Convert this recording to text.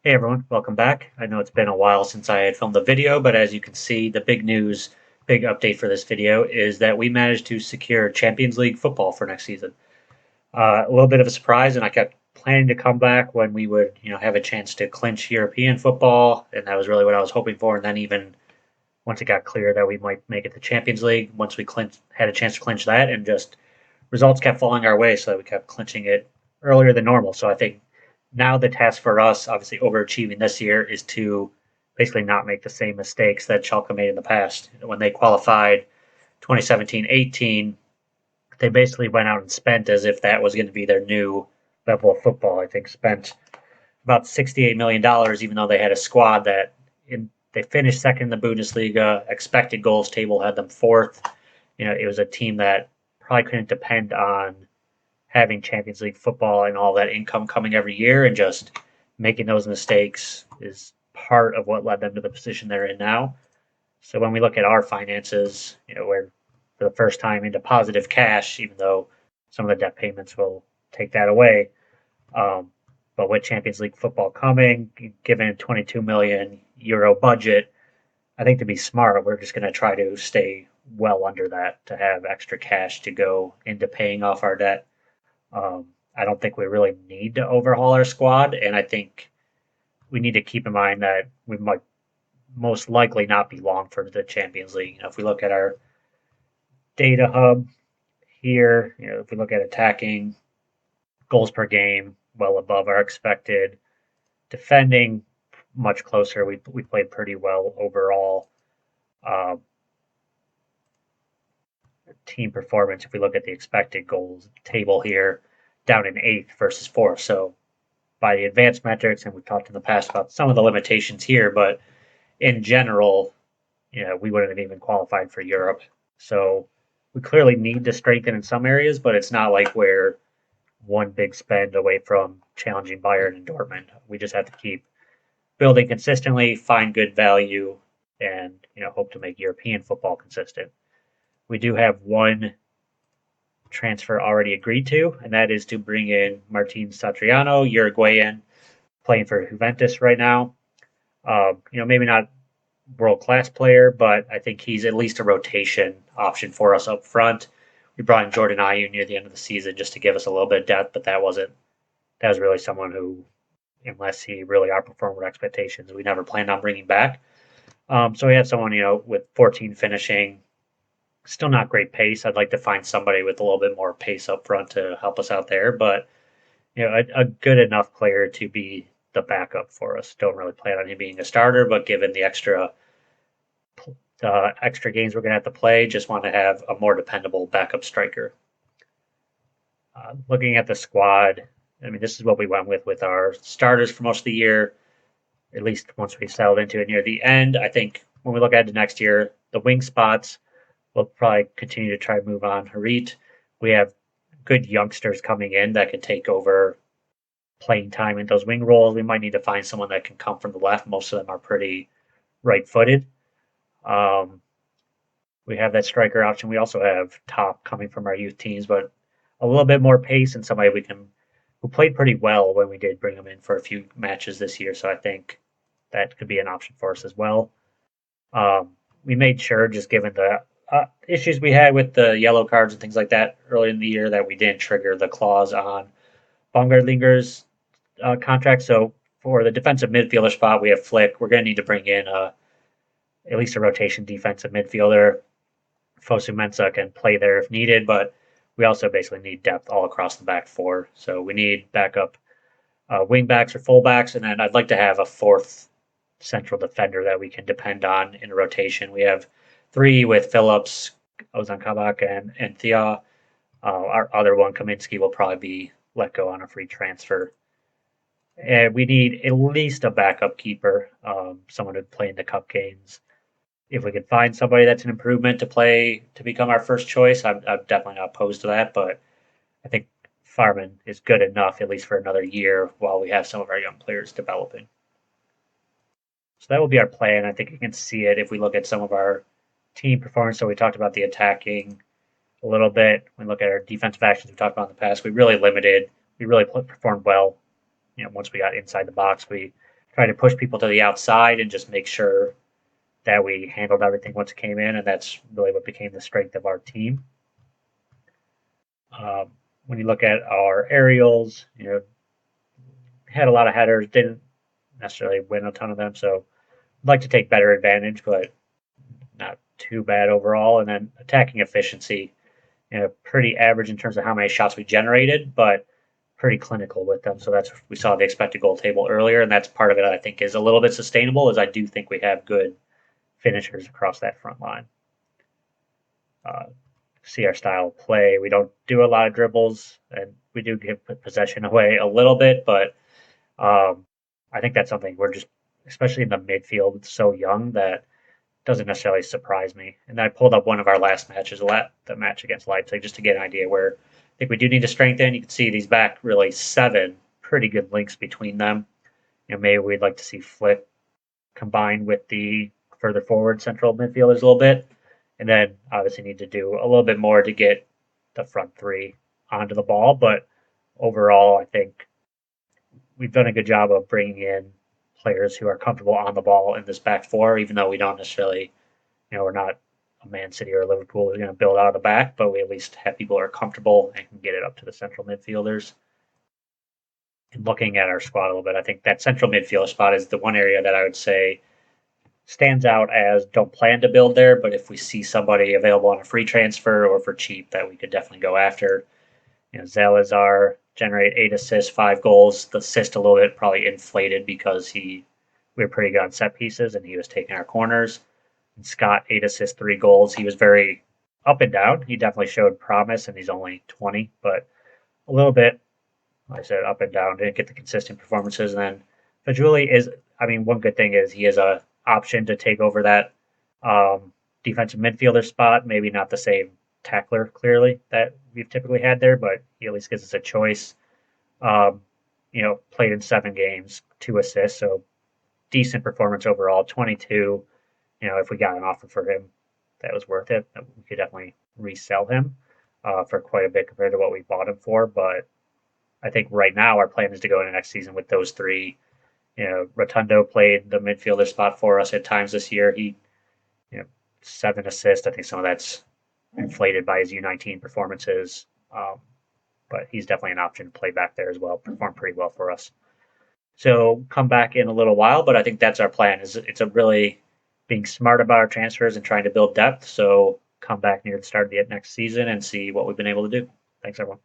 Hey everyone, welcome back. I know it's been a while since I had filmed the video, but as you can see, the big update for this video is that we managed to secure Champions League football for next season. A little bit of a surprise, and I kept planning to come back when we would, have a chance to clinch European football, and that was really what I was hoping for. And then even once it got clear that we might make it to Champions League, once we had a chance to clinch that, and just results kept falling our way, so that we kept clinching it earlier than normal. So I think now the task for us, obviously overachieving this year, is to basically not make the same mistakes that Schalke made in the past. When they qualified 2017-18, they basically went out and spent as if that was going to be their new level of football. I think spent about $68 million, even though they had a squad they finished second in the Bundesliga. Expected goals table had them fourth. It was a team that probably couldn't depend on having Champions League football and all that income coming every year, and just making those mistakes is part of what led them to the position they're in now. So when we look at our finances, we're for the first time into positive cash, even though some of the debt payments will take that away. Um, but with Champions League football coming, given a 22 million euro budget, I think to be smart, we're just going to try to stay well under that to have extra cash to go into paying off our debt. I don't think we really need to overhaul our squad, and I think we need to keep in mind that we might most likely not be long for the Champions League. If we look at our data hub here, if we look at attacking goals per game, well above our expected, defending much closer. We played pretty well overall. Uh, Team performance, if we look at the expected goals table here, down in eighth versus fourth. So by the advanced metrics, and we've talked in the past about some of the limitations here, but in general, we wouldn't have even qualified for Europe. So we clearly need to strengthen in some areas, but it's not like we're one big spend away from challenging Bayern and Dortmund. We just have to keep building consistently, find good value, and hope to make European football consistent. We do have one transfer already agreed to, and that is to bring in Martin Satriano, Uruguayan, playing for Juventus right now. Maybe not world class player, but I think he's at least a rotation option for us up front. We brought in Jordan Ayew near the end of the season just to give us a little bit of depth, but that was really someone who, unless he really outperformed our expectations, we never planned on bringing back. So we have someone, with 14 finishing, still not great pace. I'd like to find somebody with a little bit more pace up front to help us out there, but a good enough player to be the backup for us. Don't really plan on him being a starter, but given the extra games we're going to have to play, just want to have a more dependable backup striker. Looking at the squad, I mean, this is what we went with our starters for most of the year, at least once we settled into it near the end. I think when we look ahead to next year, the wing spots, we'll probably continue to try to move on Harit. We have good youngsters coming in that can take over playing time in those wing roles. We might need to find someone that can come from the left. Most of them are pretty right-footed. We have that striker option. We also have Top coming from our youth teams, but a little bit more pace and somebody who played pretty well when we did bring him in for a few matches this year. So I think that could be an option for us as well. We made sure, just given the issues we had with the yellow cards and things like that early in the year, that we didn't trigger the clause on Baumgartlinger's contract. So for the defensive midfielder spot, we have Flick. We're going to need to bring in at least a rotation defensive midfielder. Fosu Mensah can play there if needed, but we also basically need depth all across the back four. So we need backup wing backs or fullbacks, and then I'd like to have a fourth central defender that we can depend on in a rotation. We have three with Phillips, Ozan Kabak, and Thea. Our other one, Kaminsky, will probably be let go on a free transfer. And we need at least a backup keeper, someone who'd play in the cup games. If we could find somebody that's an improvement to become our first choice, I'm definitely not opposed to that. But I think Farman is good enough, at least for another year, while we have some of our young players developing. So that will be our plan. I think you can see it if we look at some of our team performance. So we talked about the attacking a little bit. When we look at our defensive actions we talked about in the past, we really performed well. Once we got inside the box, we try to push people to the outside and just make sure that we handled everything once it came in, and that's really what became the strength of our team. When you look at our aerials, had a lot of headers, didn't necessarily win a ton of them, so I'd like to take better advantage, but not too bad overall. And then attacking efficiency, pretty average in terms of how many shots we generated, but pretty clinical with them. So that's we saw the expected goal table earlier, and that's part of it. I think is a little bit sustainable, as I do think we have good finishers across that front line. See our style of play. We don't do a lot of dribbles, and we do give possession away a little bit, but I think that's something we're just, especially in the midfield, so young that doesn't necessarily surprise me. And I pulled up one of our last matches, the match against Leipzig, just to get an idea where I think we do need to strengthen. You can see these back really 7 pretty good links between them. Maybe we'd like to see Flick combined with the further forward central midfielders a little bit. And then obviously need to do a little bit more to get the front 3 onto the ball. But overall, I think we've done a good job of bringing in players who are comfortable on the ball in this back 4, even though we don't necessarily, we're not a Man City or a Liverpool who's going to build out of the back, but we at least have people who are comfortable and can get it up to the central midfielders. And looking at our squad a little bit, I think that central midfielder spot is the one area that I would say stands out as don't plan to build there, but if we see somebody available on a free transfer or for cheap, that we could definitely go after. Zalazar generate 8 assists, 5 goals. The assist a little bit probably inflated because we were pretty good on set pieces and he was taking our corners. And Scott 8 assists, 3 goals. He was very up and down. He definitely showed promise, and he's only 20, but a little bit, like I said, up and down. Didn't get the consistent performances. And then Fajuli is, one good thing is he has a option to take over that defensive midfielder spot. Maybe not the same tackler, clearly, that we've typically had there, but he at least gives us a choice. Played in 7 games, 2 assists, so decent performance overall. 22. If we got an offer for him that was worth it, we could definitely resell him for quite a bit compared to what we bought him for. But I think right now our plan is to go into next season with those 3. Rotundo played the midfielder spot for us at times this year. He, 7 assists. I think some of that's inflated by his U19 performances, but he's definitely an option to play back there as well. Performed pretty well for us. So come back in a little while, but I think that's our plan. It's a really being smart about our transfers and trying to build depth. So come back near the start of the next season and see what we've been able to do. Thanks, everyone.